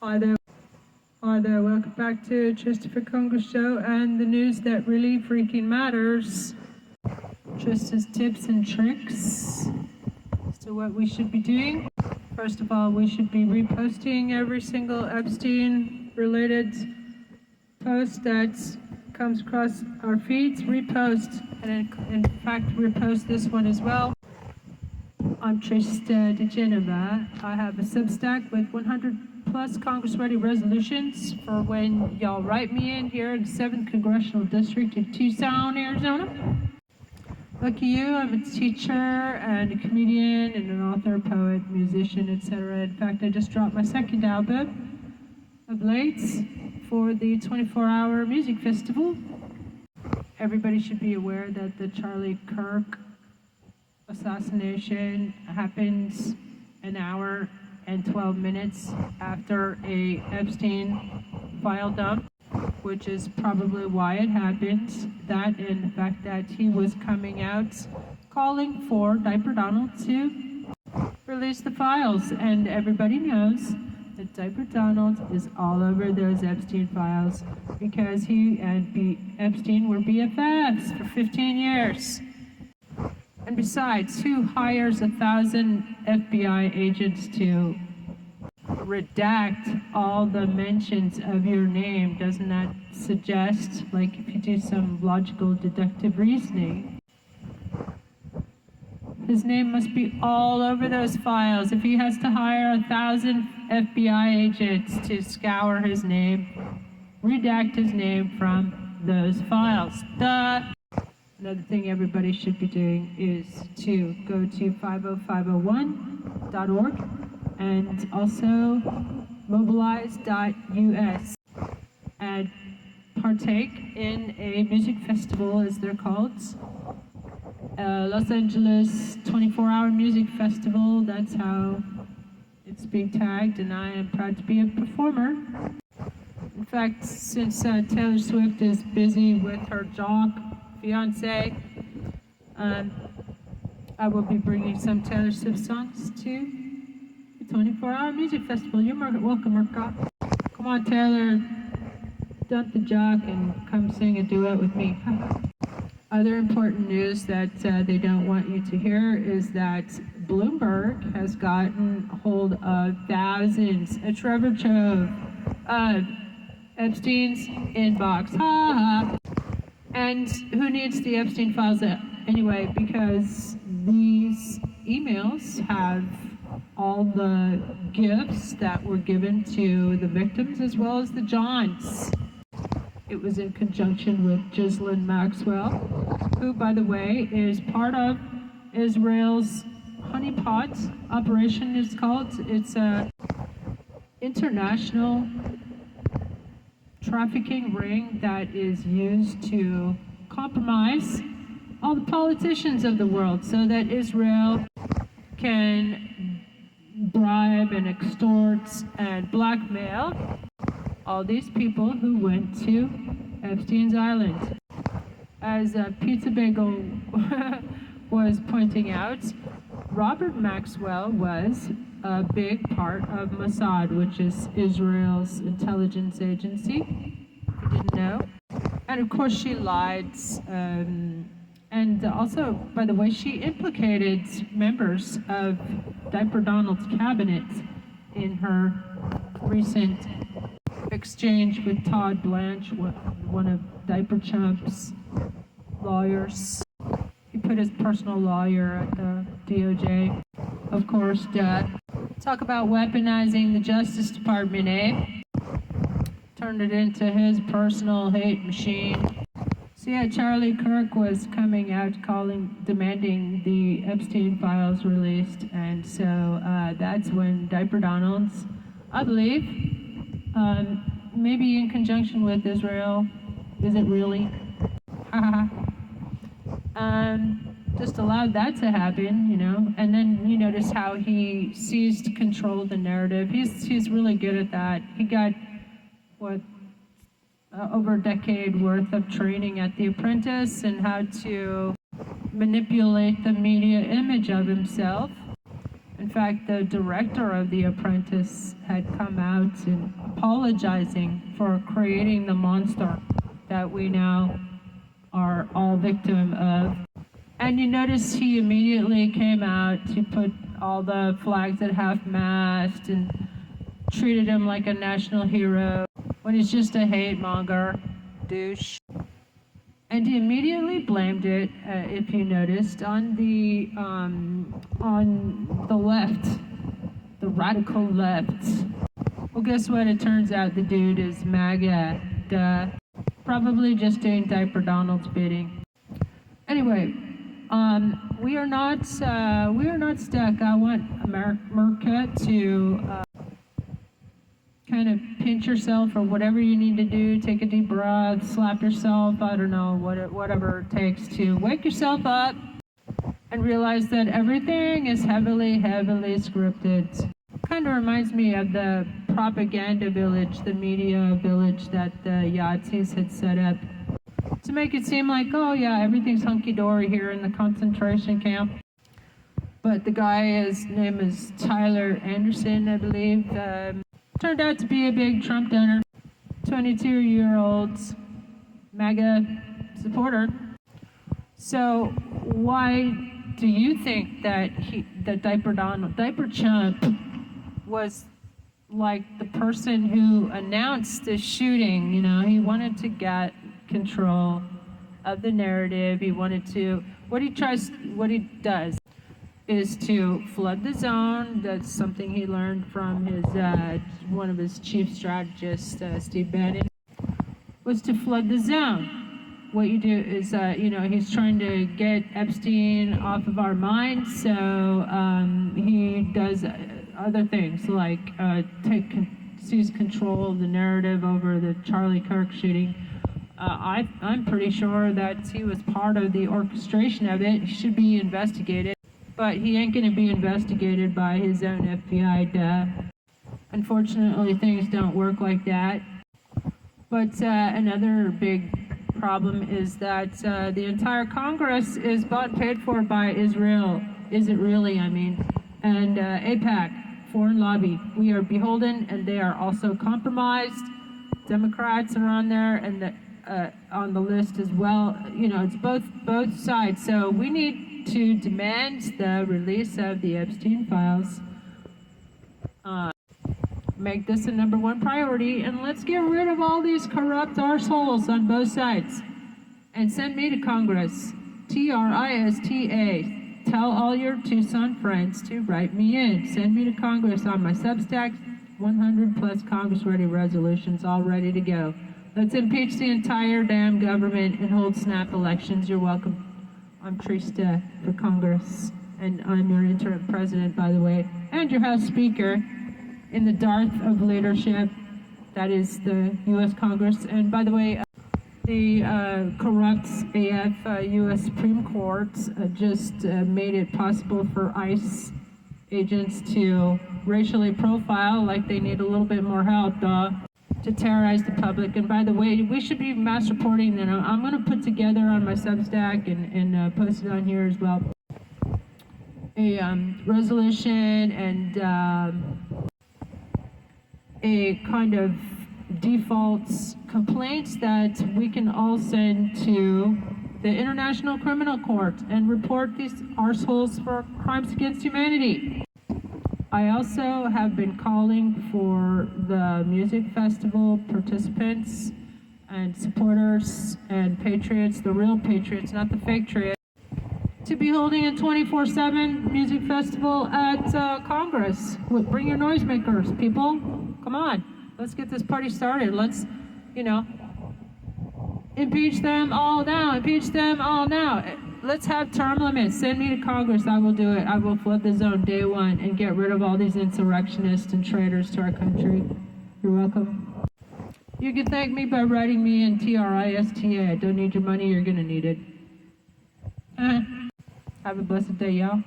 Hi there. Hi there, welcome back to Trista for Congress show and the news that really freaking matters. Trista's tips and tricks as to what we should be doing. First of all, we should be reposting every single Epstein-related post that comes across our feeds. Repost, and in fact, repost this one as well. I'm Trista DeGenova. I have a Substack with 100 plus Congress-ready resolutions for when y'all write me in here in the 7th Congressional District in Tucson, Arizona. Lucky you, I'm a teacher and a comedian and an author, poet, musician, etc. In fact, I just dropped my second album of late for the 24-hour music festival. Everybody should be aware that the Charlie Kirk assassination happened an hour and 12 minutes after a Epstein file dump, which is probably why it happened. That and the fact that he was coming out calling for Diaper Donald to release the files. And everybody knows that Diaper Donald is all over those Epstein files because he and Epstein were BFFs for 15 years. And besides, who hires 1,000 FBI agents to redact all the mentions of your name? Doesn't that suggest, like, if you do some logical deductive reasoning, his name must be all over those files. If he has to hire 1,000 FBI agents to scour his name, redact his name from those files. Duh! Another thing everybody should be doing is to go to 50501.org and also mobilize.us and partake in a music festival, as they're called. Los Angeles 24-hour music festival, that's how it's being tagged, and I am proud to be a performer. In fact, since Taylor Swift is busy with her jock fiance, I will be bringing some Taylor Swift songs to the 24-hour music festival. You're welcome, Merca. Come on, Taylor, dump the jock and come sing a duet with me. Other important news that they don't want you to hear is that Bloomberg has gotten hold of thousands, a treasure trove of Epstein's inbox. Ha ha. And who needs the Epstein files anyway? Because these emails have all the gifts that were given to the victims as well as the Johns. It was in conjunction with Ghislaine Maxwell, who, by the way, is part of Israel's honeypot operation, it's called. It's a international trafficking ring that is used to compromise all the politicians of the world so that Israel can bribe and extort and blackmail all these people who went to Epstein's Island. As Pizza Bagel was pointing out, Robert Maxwell was a big part of Mossad, which is Israel's intelligence agency, if you didn't know. And of course she lied, and also, by the way, she implicated members of Diaper Donald's cabinet in her recent exchange with Todd Blanche, one of Diaper Chump's lawyers. He put his personal lawyer at the DOJ. Of course, talk about weaponizing the Justice Department, eh? Turned it into his personal hate machine. So yeah, Charlie Kirk was coming out demanding the Epstein files released, and so that's when Diaper Donald's, I believe, maybe in conjunction with Israel, is it really? Just allowed that to happen, you know, and then you notice how he seized control of the narrative. He's really good at that. He got, over a decade worth of training at The Apprentice and how to manipulate the media image of himself In fact, the director of The Apprentice had come out and apologizing for creating the monster that we now are all victim of. And you notice he immediately came out to put all the flags at half-mast and treated him like a national hero when he's just a hate monger, douche. And he immediately blamed it, if you noticed, on the left, the radical left. Well, guess what? It turns out the dude is MAGA, duh. Probably just doing Diaper Donald's bidding. Anyway, we are not stuck. I want America to kind of pinch yourself or whatever you need to do. Take a deep breath, slap yourself. I don't know, whatever it takes to wake yourself up and realize that everything is heavily scripted. Kind of reminds me of the propaganda village, the media village that the Yazis had set up to make it seem like, oh yeah, everything's hunky-dory here in the concentration camp. But the guy, his name is Tyler Anderson, I believe, turned out to be a big Trump donor, 22-year-old MAGA supporter. So why do you think that the Diaper Chump was like the person who announced the shooting? You know, he wanted to get control of the narrative. He wanted to, what he does is to flood the zone. That's something he learned from his one of his chief strategists, Steve Bannon, was to flood the zone. What you do is, he's trying to get Epstein off of our minds, so he does other things like seize control of the narrative over the Charlie Kirk shooting. I'm pretty sure that he was part of the orchestration of it. He should be investigated. But he ain't going to be investigated by his own FBI, duh. Unfortunately, things don't work like that. But another big problem is that the entire Congress is bought and paid for by Israel. Is it really, I mean? And AIPAC, foreign lobby. We are beholden, and they are also compromised. Democrats are on there, and on the list as well. You know, it's both sides. So we need to demand the release of the Epstein files. Make this a #1 priority, and let's get rid of all these corrupt arseholes on both sides. And send me to Congress, TRISTA. Tell all your Tucson friends to write me in. Send me to Congress on my Substack, 100 plus Congress-ready resolutions all ready to go. Let's impeach the entire damn government and hold snap elections. You're welcome. I'm Trista for Congress, and I'm your interim president, by the way, and your House Speaker in the Darth of leadership. That is the U.S. Congress. And by the way, the corrupt AF U.S. Supreme Court just made it possible for ICE agents to racially profile like they need a little bit more help, to terrorize the public. And by the way, we should be mass reporting that. I'm going to put together on my Substack and post it on here as well, a resolution and a kind of default complaints that we can all send to the International Criminal Court and report these arseholes for crimes against humanity. I also have been calling for the music festival participants and supporters and patriots, the real patriots, not the fake patriots, to be holding a 24/7 music festival at Congress. Bring your noisemakers, people. Come on, let's get this party started. Let's, impeach them all now. Impeach them all now. Let's have term limits. Send me to Congress. I will do it. I will flood the zone day one and get rid of all these insurrectionists and traitors to our country. You're welcome. You can thank me by writing me in TRISTA. I don't need your money. You're going to need it. Have a blessed day, y'all.